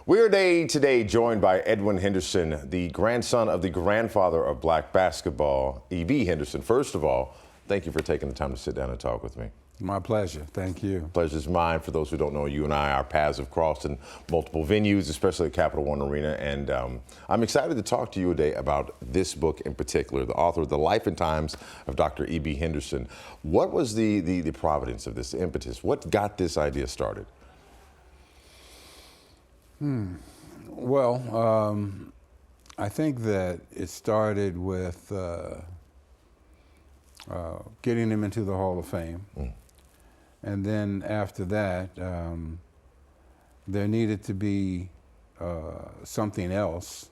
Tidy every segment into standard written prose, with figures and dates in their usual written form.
We're today joined by Edwin Henderson, the grandson of the grandfather of black basketball, E.B. Henderson. First of all, thank you for taking the time to sit down and talk with me. My pleasure. Thank you. Pleasure's mine. For those who don't know, you and I, our paths have crossed in multiple venues, especially at Capital One Arena. And I'm excited to talk to you today about this book in particular, the author of The Life and Times of Dr. E.B. Henderson. What was the providence of this, the impetus? What got this idea started? Well, I think that it started with getting him into the Hall of Fame. And then after that, there needed to be something else.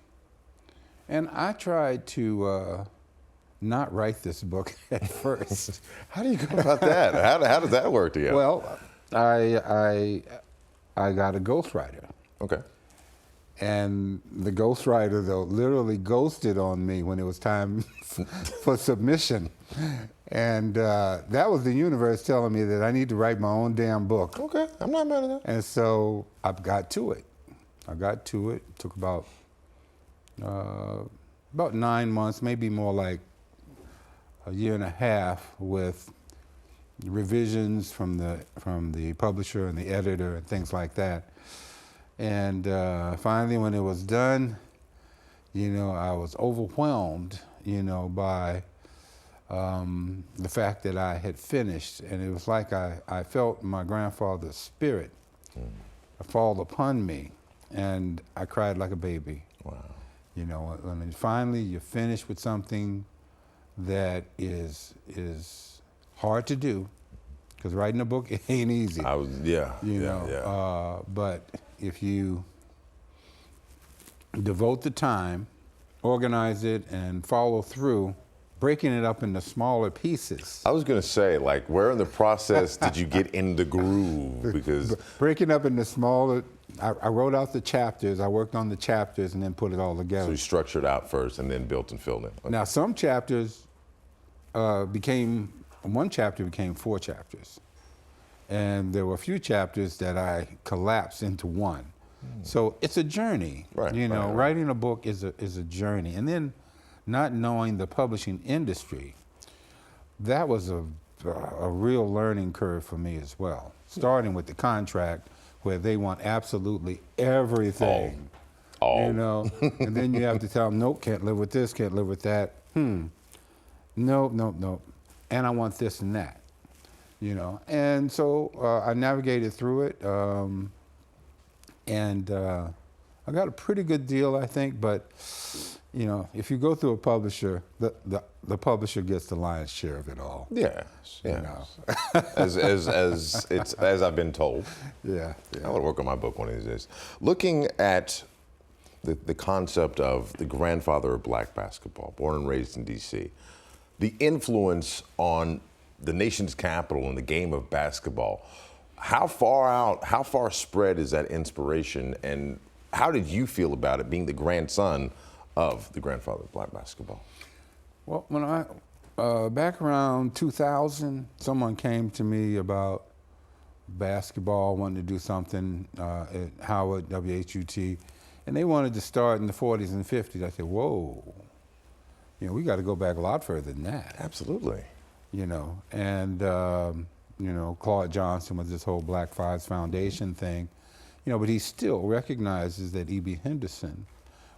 And I tried to not write this book at first. How do you go about that? How does that work together? Well, I got a ghostwriter. Okay. And the ghostwriter, though, literally ghosted on me when it was time for submission. And that was the universe telling me that I need to write my own damn book. Okay, I'm not mad at that. And so I got to it. It took about 9 months, maybe more like a year and a half, with revisions from the publisher and the editor and things like that. And finally, when it was done, I was overwhelmed, by the fact that I had finished. And it was like I felt my grandfather's spirit fall upon me, and I cried like a baby. Wow. I mean, finally you're finished with something that is hard to do, because writing a book, it ain't easy. But if you devote the time, organize it, and follow through, breaking it up into smaller pieces. I was going to say, like, where in the process did you get in the groove? Because breaking up into smaller, I wrote out the chapters, I worked on the chapters, and then put it all together. So you structured out first and then built and filled in. Okay. Now, some chapters one chapter became 4 chapters. And there were a few chapters that I collapsed into one. So it's a journey. Right, Writing a book is a journey. And then not knowing the publishing industry, that was a real learning curve for me as well. Starting with the contract, where they want absolutely everything. And then you have to tell them, nope, can't live with this, can't live with that. Nope. And I want this and that. And so I navigated through it, and I got a pretty good deal, I think. But if you go through a publisher, the publisher gets the lion's share of it all. Yes. as I've been told. Yeah. I want to work on my book one of these days. Looking at the concept of the grandfather of black basketball, born and raised in D.C., the influence on the nation's capital and the game of basketball, how far spread is that inspiration, and how did you feel about it being the grandson of the grandfather of black basketball? Well, when back around 2000, someone came to me about basketball, wanting to do something at Howard, WHUT, and they wanted to start in the 40s and 50s. I said, whoa, we got to go back a lot further than that. Absolutely. And Claude Johnson with this whole Black Fives Foundation thing, but he still recognizes that E.B. Henderson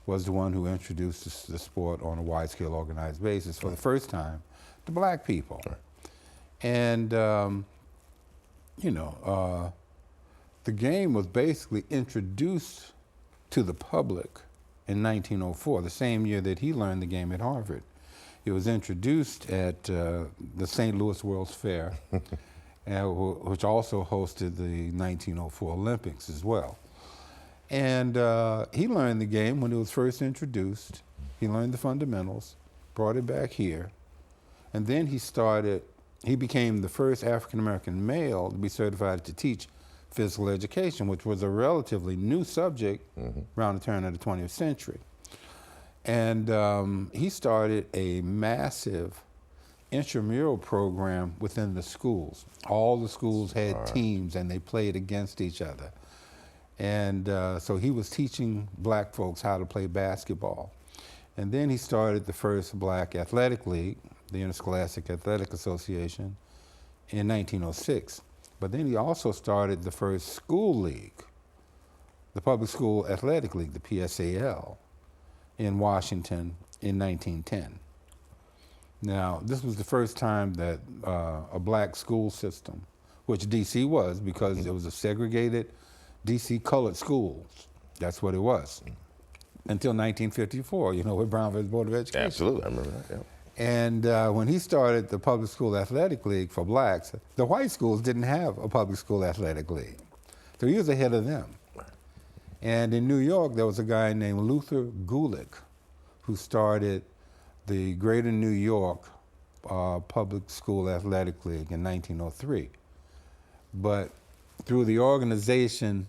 was the one who introduced the sport on a wide-scale organized basis for the first time to black people. Right. And, the game was basically introduced to the public in 1904, the same year that he learned the game at Harvard. It was introduced at the St. Louis World's Fair, which also hosted the 1904 Olympics as well. And he learned the game when it was first introduced. He learned the fundamentals, brought it back here, and then he became the first African-American male to be certified to teach physical education, which was a relatively new subject around the turn of the 20th century. And he started a massive intramural program within the schools. All the schools had teams, and they played against each other. And so he was teaching black folks how to play basketball. And then he started the first black athletic league, the Interscholastic Athletic Association, in 1906. But then he also started the first school league, the Public School Athletic League, the PSAL, in Washington in 1910. Now, this was the first time that a black school system, which D.C. was, because it was a segregated D.C. colored schools. That's what it was. Until 1954, with Brown v. Board of Education. Absolutely, I remember that, yeah. And when he started the Public School Athletic League for blacks, the white schools didn't have a public school athletic league. So he was ahead of them. And in New York, there was a guy named Luther Gulick who started the Greater New York Public School Athletic League in 1903. But through the Organization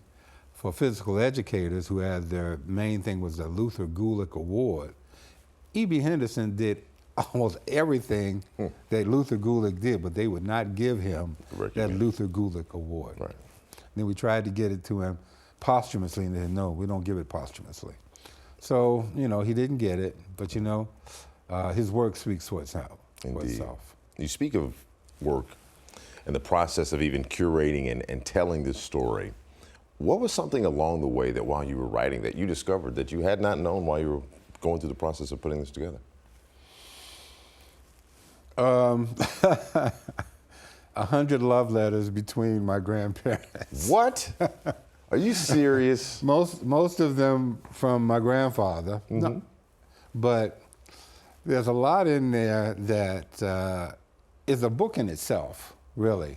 for Physical Educators, who had their main thing was the Luther Gulick Award, E.B. Henderson did almost everything that Luther Gulick did, but they would not give him that Luther Gulick Award. Right. Then we tried to get it to him posthumously, and they said, no, we don't give it posthumously. So, he didn't get it, but his work speaks for itself. You speak of work and the process of even curating and telling this story. What was something along the way that while you were writing that you discovered that you had not known while you were going through the process of putting this together? 100 love letters between my grandparents. What? Are you serious? Most of them from my grandfather. No, but there's a lot in there that is a book in itself, really.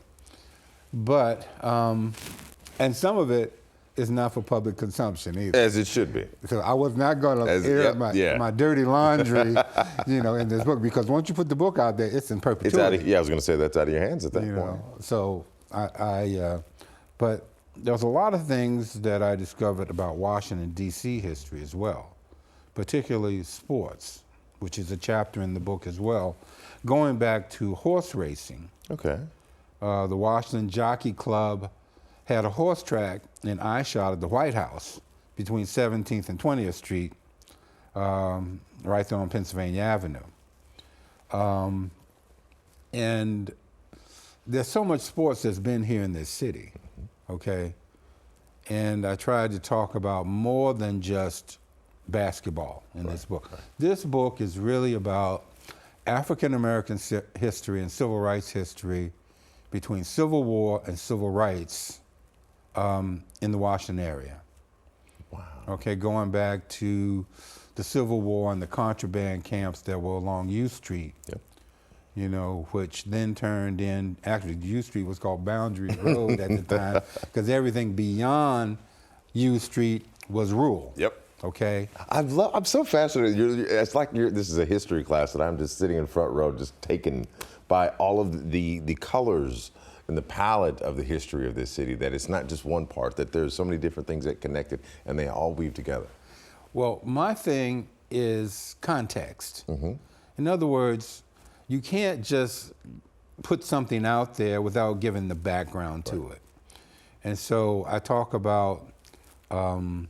But, and some of it is not for public consumption either. As it should be. So I was not going to air my dirty laundry, in this book, because once you put the book out there, it's in perpetuity. I was going to say that's out of your hands at that point. So but there's a lot of things that I discovered about Washington, D.C. history as well, particularly sports, which is a chapter in the book as well, going back to horse racing. Okay. The Washington Jockey Club had a horse track in eyeshot at the White House between 17th and 20th Street, right there on Pennsylvania Avenue. And there's so much sports that's been here in this city, okay? And I tried to talk about more than just basketball in this book. This book is really about African-American history and civil rights history between Civil War and civil rights in the Washington area. Wow. Okay, going back to the Civil War and the contraband camps that were along U Street, which then turned in, actually U Street was called Boundary Road at the time, because everything beyond U Street was rural. Yep. Okay. I'm so fascinated. It's like this is a history class that I'm just sitting in front row, just taken by all of the colors and the palette of the history of this city, that it's not just one part, that there's so many different things that connected and they all weave together. Well, my thing is context. In other words, you can't just put something out there without giving the background to it. And so I talk about how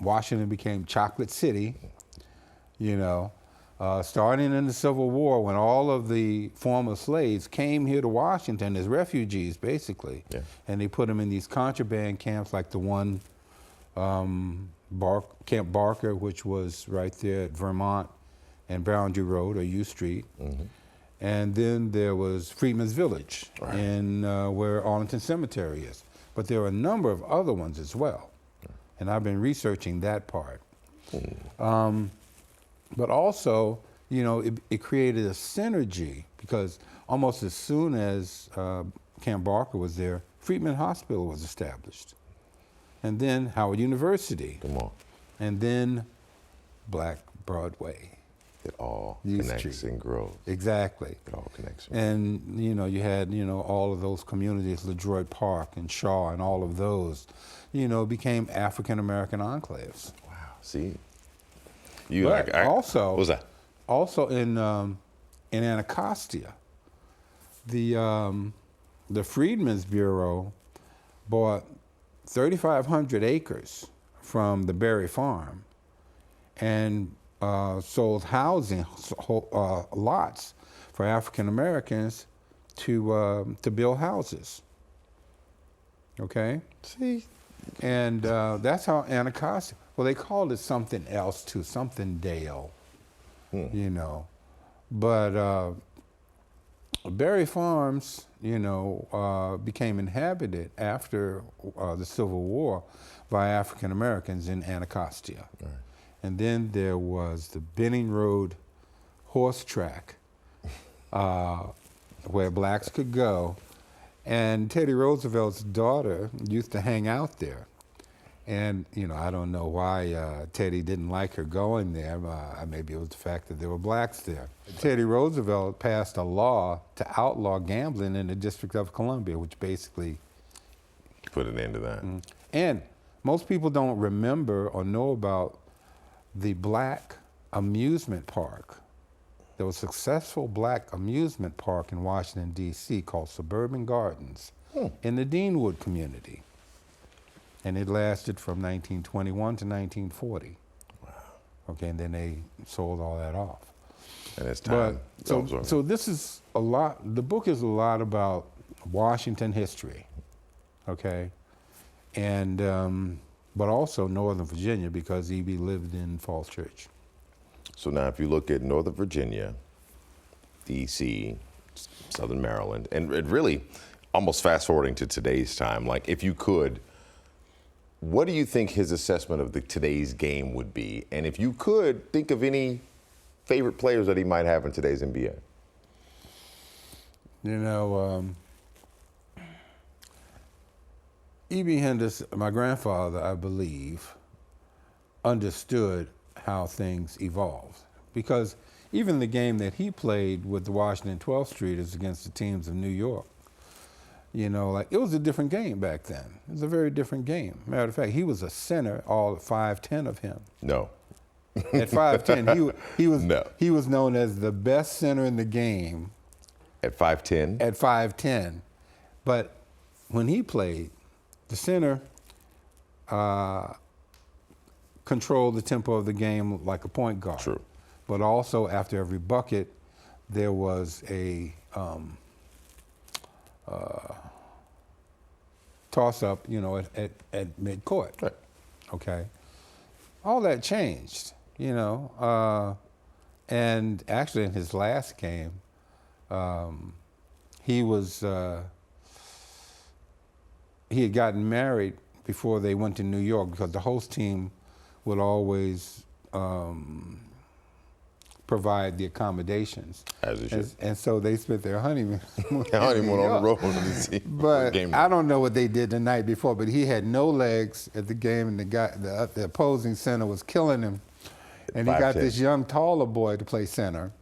Washington became Chocolate City, starting in the Civil War, when all of the former slaves came here to Washington as refugees, basically. Yeah. And they put them in these contraband camps like the one, Camp Barker, which was right there at Vermont and Boundary Road, or U Street. And then there was Freedman's Village, in where Arlington Cemetery is. But there are a number of other ones as well. And I've been researching that part. But also, it created a synergy, because almost as soon as Camp Barker was there, Freedman Hospital was established. And then Howard University. Come on. And then Black Broadway. It all U connects Street. And grows. Exactly. It all connects. And, you had, all of those communities, LaDroit Park and Shaw and all of those, became African-American enclaves. Wow. See? Also, what was that? Also in Anacostia, the Freedmen's Bureau bought 3,500 acres from the Berry Farm and sold housing lots for African Americans to build houses. Okay? See? And that's how Anacostia, well, they called it something else too, something Dale, you know. But Berry Farms, you know, became inhabited after the Civil War by African Americans in Anacostia. Right. And then there was the Benning Road horse track where blacks could go. And Teddy Roosevelt's daughter used to hang out there. And, you know, I don't know why Teddy didn't like her going there. Maybe it was the fact that there were blacks there. Teddy Roosevelt passed a law to outlaw gambling in the District of Columbia, which basically put an end to that. And most people don't remember or know about the black amusement park. There was a successful black amusement park in Washington, D.C. called Suburban Gardens in the Deanwood community. And it lasted from 1921 to 1940. Wow. Okay, and then they sold all that off. And it's time. So this is a lot, the book is a lot about Washington history, okay? And, but also Northern Virginia because E.B. lived in Falls Church. So now if you look at Northern Virginia, D.C., Southern Maryland, and really almost fast forwarding to today's time, like if you could, what do you think his assessment of today's game would be? And if you could, think of any favorite players that he might have in today's NBA. You know, E.B. Henderson, my grandfather, I believe, understood how things evolved. Because even the game that he played with the Washington 12th Streeters against the teams of New York, you know, like it was a different game back then. It was a very different game. Matter of fact, he was a center, all 5'10" of him. No. At 5'10", no. He was known as the best center in the game. At 5'10"? At 5'10". But when he played, the center controlled the tempo of the game like a point guard. True. But also after every bucket, there was a toss-up, you know, at mid-court. Right. Okay. All that changed, you know. And actually in his last game, he had gotten married before they went to New York because the host team would always provide the accommodations. As it should. And so they spent their honeymoon on the road. But I don't know what they did the night before, but he had no legs at the game, and the opposing center was killing him. And he got this young, taller boy to play center.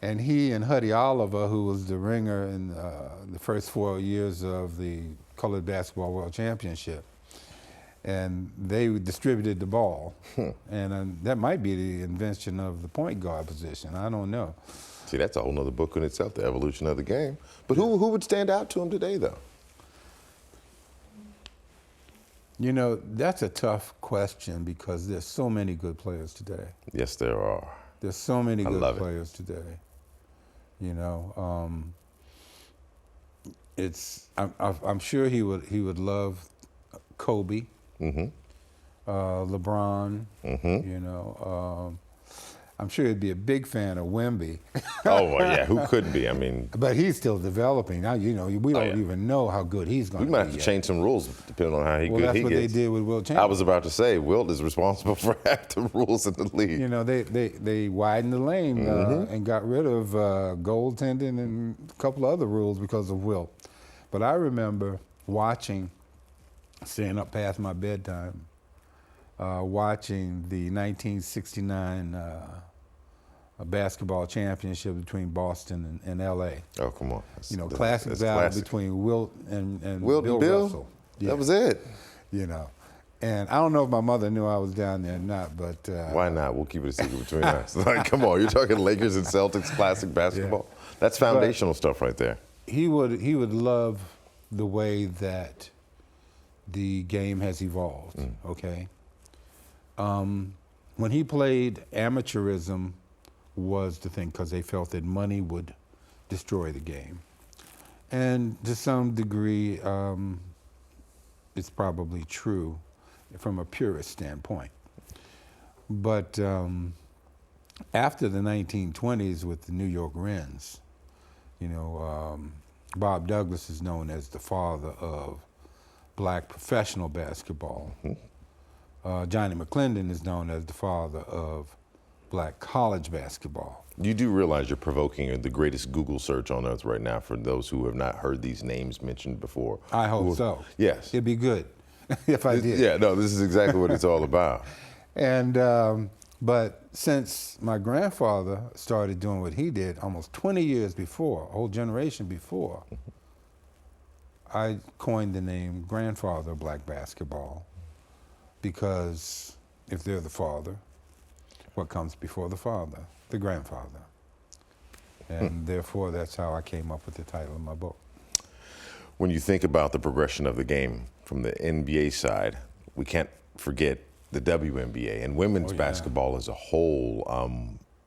And he and Huddy Oliver, who was the ringer in the first 4 years of the Colored Basketball World Championship, and they distributed the ball. And that might be the invention of the point guard position. I don't know. See, that's a whole nother book in itself, the evolution of the game. But who would stand out to him today, though? You know, that's a tough question because there's so many good players today. Yes, there are. There's so many good players today. You know, I'm sure he would love Kobe, LeBron. You know, I'm sure he'd be a big fan of Wemby. Oh well, yeah, who couldn't be? I mean, but he's still developing now. You know, we don't even know how good he's going to be. We might have to change some rules depending on how good he gets. Well, that's what they did with Wilt Chamberlain. I was about to say, Wilt is responsible for half the rules in the league. You know, they widened the lane and got rid of goaltending and a couple of other rules because of Wilt. But I remember staying up past my bedtime, watching the 1969 basketball championship between Boston and L.A. Oh, come on. You know, classic battle between Wilt and Bill Russell. Yeah. That was it. You know. And I don't know if my mother knew I was down there or not, but... Why not? We'll keep it a secret between us. Like, come on, you're talking Lakers and Celtics classic basketball? Yeah. That's foundational stuff right there. He would love the way that the game has evolved, okay? When he played, amateurism was the thing because they felt that money would destroy the game. And to some degree, it's probably true from a purist standpoint. But after the 1920s with the New York Wrens, Bob Douglas is known as the father of black professional basketball. Johnny McClendon is known as the father of black college basketball. You do realize you're provoking the greatest Google search on earth right now for those who have not heard these names mentioned before. I hope so. Yes. It'd be good if I did. Yeah, no, this is exactly what it's all about. And but since my grandfather started doing what he did almost 20 years before, a whole generation before, I coined the name grandfather of black basketball, because if they're the father, what comes before the father? The grandfather. And therefore, that's how I came up with the title of my book. When you think about the progression of the game from the NBA side, we can't forget the WNBA and women's basketball as a whole.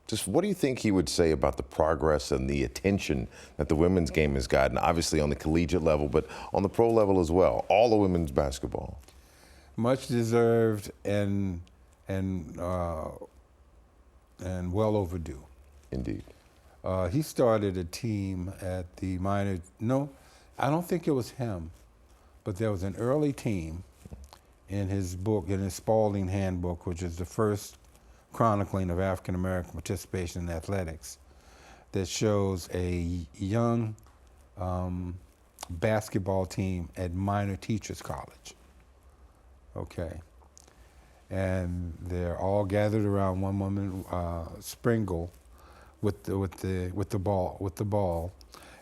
Just what do you think he would say about the progress and the attention that the women's game has gotten, obviously on the collegiate level, but on the pro level as well, all the women's basketball? Much deserved and well overdue. Indeed. He started a team at the minor, no, I don't think it was him, but there was an early team in his book, in his Spalding Handbook, which is the first chronicling of African American participation in athletics, that shows a young basketball team at Minor Teachers College. Okay. And they're all gathered around one woman, Springle, with the ball,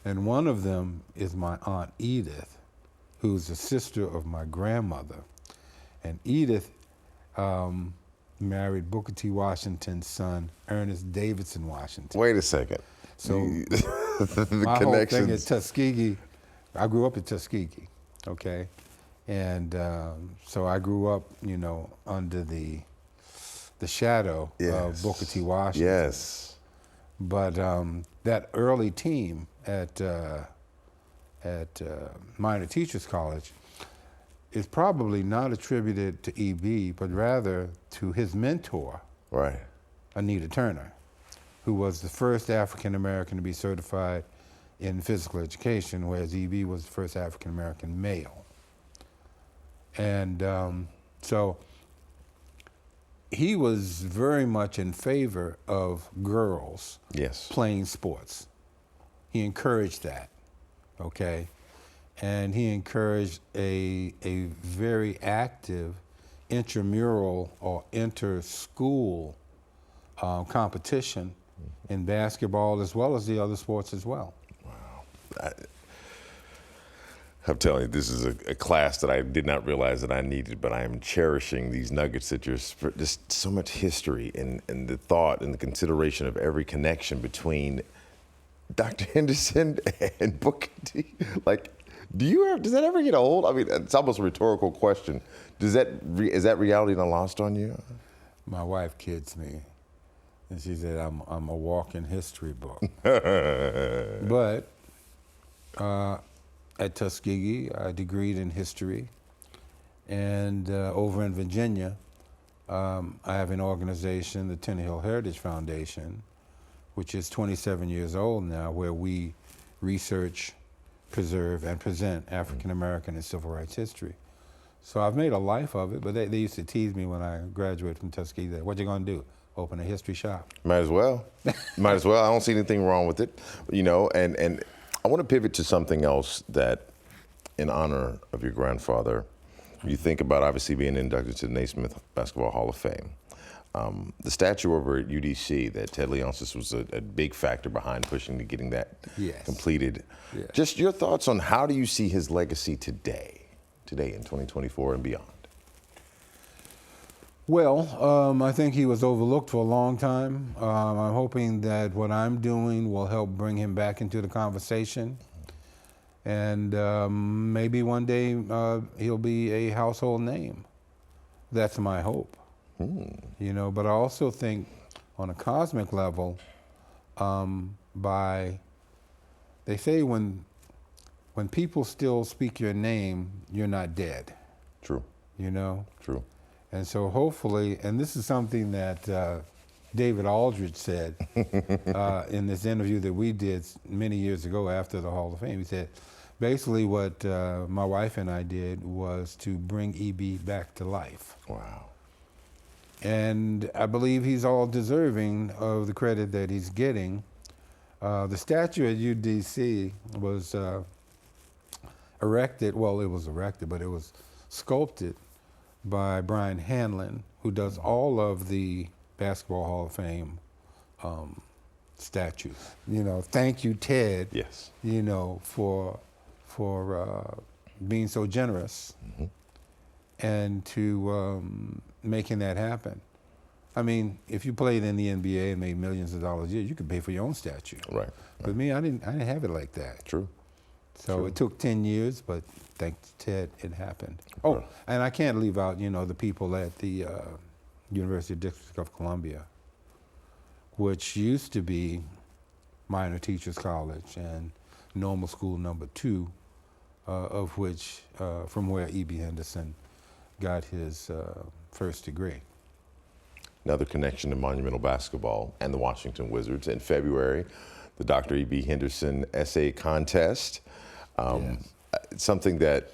and one of them is my Aunt Edith, who's the sister of my grandmother, and Edith married Booker T. Washington's son, Ernest Davidson Washington. Wait a second. So the my whole thing at connections. Tuskegee, I grew up in Tuskegee, okay? And so I grew up, under the shadow of Booker T. Washington. Yes. But that early team at Minor Teachers College is probably not attributed to E.B., but rather to his mentor, Right. Anita Turner, who was the first African American to be certified in physical education, whereas E.B. was the first African American male. And so he was very much in favor of girls playing sports. He encouraged that, okay? And he encouraged a very active intramural or inter-school competition in basketball as well as the other sports as well. Wow. I'm telling you, this is a class that I did not realize that I needed, but I am cherishing these nuggets that you're just so much history and the thought and the consideration of every connection between Dr. Henderson and Booker T. Like, does that ever get old? I mean, it's almost a rhetorical question. Is that reality not lost on you? My wife kids me, and she said I'm a walking history book. But at Tuskegee, I degreed in history, and over in Virginia, I have an organization, the Tenny Hill Heritage Foundation, which is 27 years old now, where we research, preserve, and present African American and civil rights history. So I've made a life of it, but they used to tease me when I graduated from Tuskegee, what you gonna do? Open a history shop? Might as well. Might as well. I don't see anything wrong with it, and I want to pivot to something else that, in honor of your grandfather, you think about obviously being inducted to the Naismith Basketball Hall of Fame. The statue over at UDC that Ted Leonsis was a big factor behind pushing to getting that completed. Yes. Just your thoughts on how do you see his legacy today in 2024 and beyond? Well, I think he was overlooked for a long time. I'm hoping that what I'm doing will help bring him back into the conversation. And maybe one day he'll be a household name. That's my hope. You know, but I also think on a cosmic level, they say when people still speak your name, you're not dead. True. You know? True. And so hopefully, and this is something that David Aldridge said in this interview that we did many years ago after the Hall of Fame. He said, basically what my wife and I did was to bring E.B. back to life. Wow. And I believe he's all deserving of the credit that he's getting. The statue at UDC was erected, well, it was erected, but it was sculpted by Brian Hanlon, who does all of the Basketball Hall of Fame statues. You know, thank you, Ted. Yes. You know, for being so generous and to making that happen. I mean, if you played in the NBA and made millions of dollars a year, you could pay for your own statue. Right. But me, I didn't have it like that. True. So True. it took 10 years, but thanks to Ted, it happened. Oh, and I can't leave out, you know, the people at the University of District of Columbia, which used to be Minor Teachers College and Normal School number 2, of which, from where E.B. Henderson got his first degree. Another connection to Monumental Basketball and the Washington Wizards. In February, the Dr. E.B. Henderson Essay Contest. Yes. Something that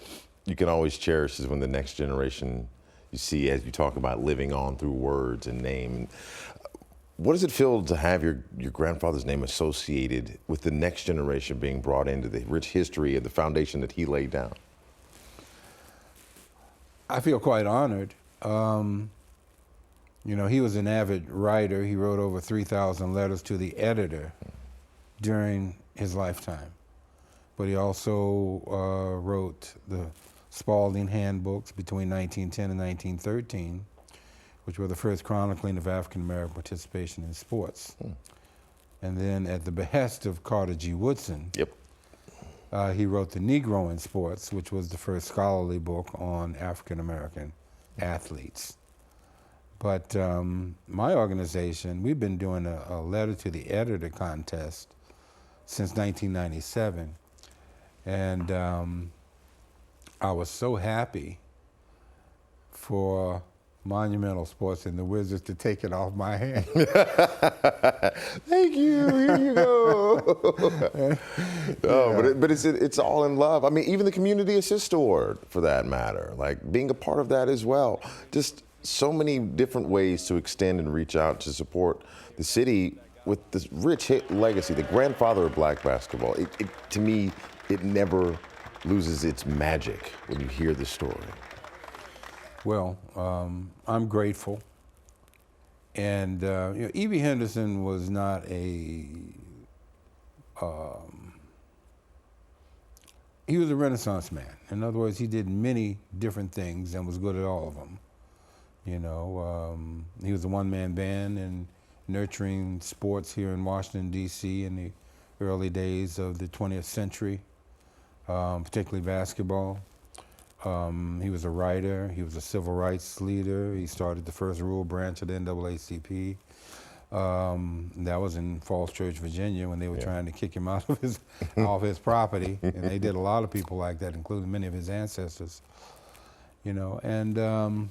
you can always cherish is when the next generation you see, as you talk about living on through words and name. What does it feel to have your grandfather's name associated with the next generation being brought into the rich history and the foundation that he laid down? I feel quite honored. You know, he was an avid writer. He wrote over 3,000 letters to the editor during his lifetime. But he also wrote the Spalding Handbooks between 1910 and 1913, which were the first chronicling of African American participation in sports. And then at the behest of Carter G. Woodson, he wrote The Negro in Sports, which was the first scholarly book on African American athletes. But my organization, we've been doing a letter to the editor contest since 1997. And I was so happy for Monumental Sports and the Wizards to take it off my hands. Thank you, here you go. But it's all in love. I mean, even the Community Assist Award, for that matter, like being a part of that as well. Just so many different ways to extend and reach out to support the city with this rich legacy, the grandfather of black basketball. To me, it never loses its magic when you hear the story. Well, I'm grateful. And you know, E.B. Henderson was not he was a Renaissance man. In other words, he did many different things and was good at all of them. You know, he was a one-man band and nurturing sports here in Washington, D.C. in the early days of the 20th century, particularly basketball. He was a writer. He was a civil rights leader. He started the first rural branch of the NAACP. That was in Falls Church, Virginia, when they were trying to kick him out of his property. And they did a lot of people like that, including many of his ancestors. You know, and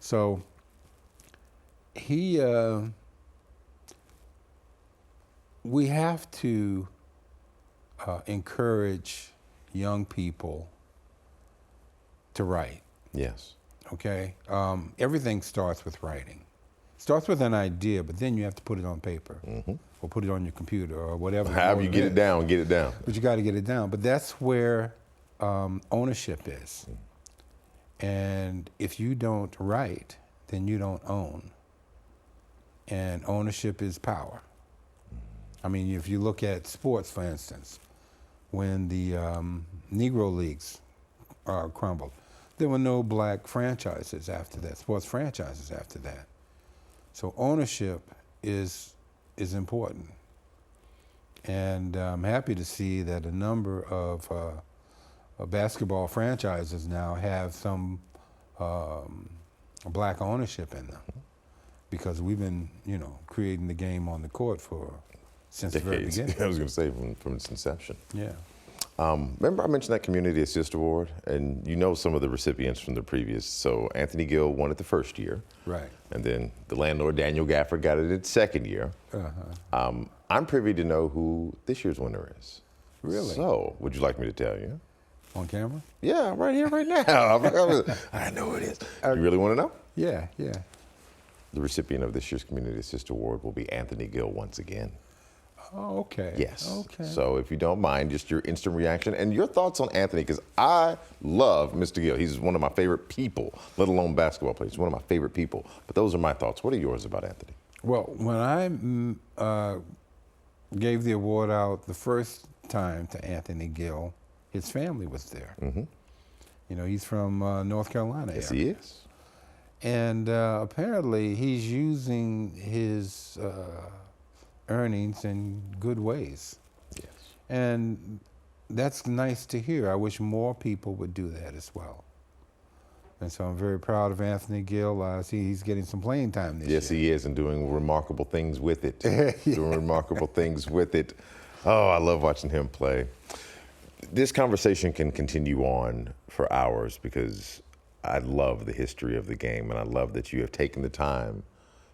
so we have to encourage young people to write. Yes. Okay? Everything starts with writing. Starts with an idea, but then you have to put it on paper or put it on your computer or whatever. However you get it down, get it down. But you got to get it down. But that's where ownership is. And if you don't write, then you don't own. And ownership is power. I mean, if you look at sports, for instance, when the Negro Leagues crumbled, there were no black franchises after that, sports franchises after that. So ownership is important. And I'm happy to see that a number of basketball franchises now have some black ownership in them, because we've been, creating the game on the court since the very Decades. beginning. I was going to say from its inception. Yeah. Remember I mentioned that Community Assist Award, and you know some of the recipients from the previous. So Anthony Gill won it the first year. Right. And then the landlord, Daniel Gafford, got it its second year. I'm privy to know who this year's winner is. Really? So, would you like me to tell you? On camera? Yeah, right here, right now. I know who it is. You really want to know? Yeah. The recipient of this year's Community Assist Award will be Anthony Gill once again. Oh, okay. Yes. Okay. So if you don't mind, just your instant reaction and your thoughts on Anthony, because I love Mr. Gill. He's one of my favorite people, let alone basketball players. He's one of my favorite people. But those are my thoughts. What are yours about Anthony? Well, when I gave the award out the first time to Anthony Gill, his family was there. Mm-hmm. He's from North Carolina. Yes, he is. And apparently he's using his earnings in good ways. Yes. And that's nice to hear. I wish more people would do that as well. And so I'm very proud of Anthony Gill. I see he's getting some playing time this year. Yes, he is, and doing remarkable things with it. Doing remarkable things with it. Oh, I love watching him play. This conversation can continue on for hours, because I love the history of the game, and I love that you have taken the time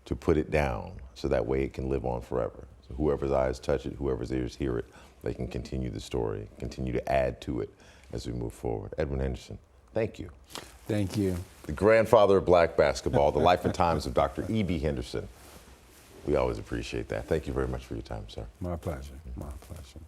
to put it down so that way it can live on forever. So whoever's eyes touch it, whoever's ears hear it, they can continue the story, continue to add to it as we move forward. Edwin Henderson, thank you. Thank you. The grandfather of black basketball, the life and times of Dr. E.B. Henderson. We always appreciate that. Thank you very much for your time, sir. My pleasure. My pleasure.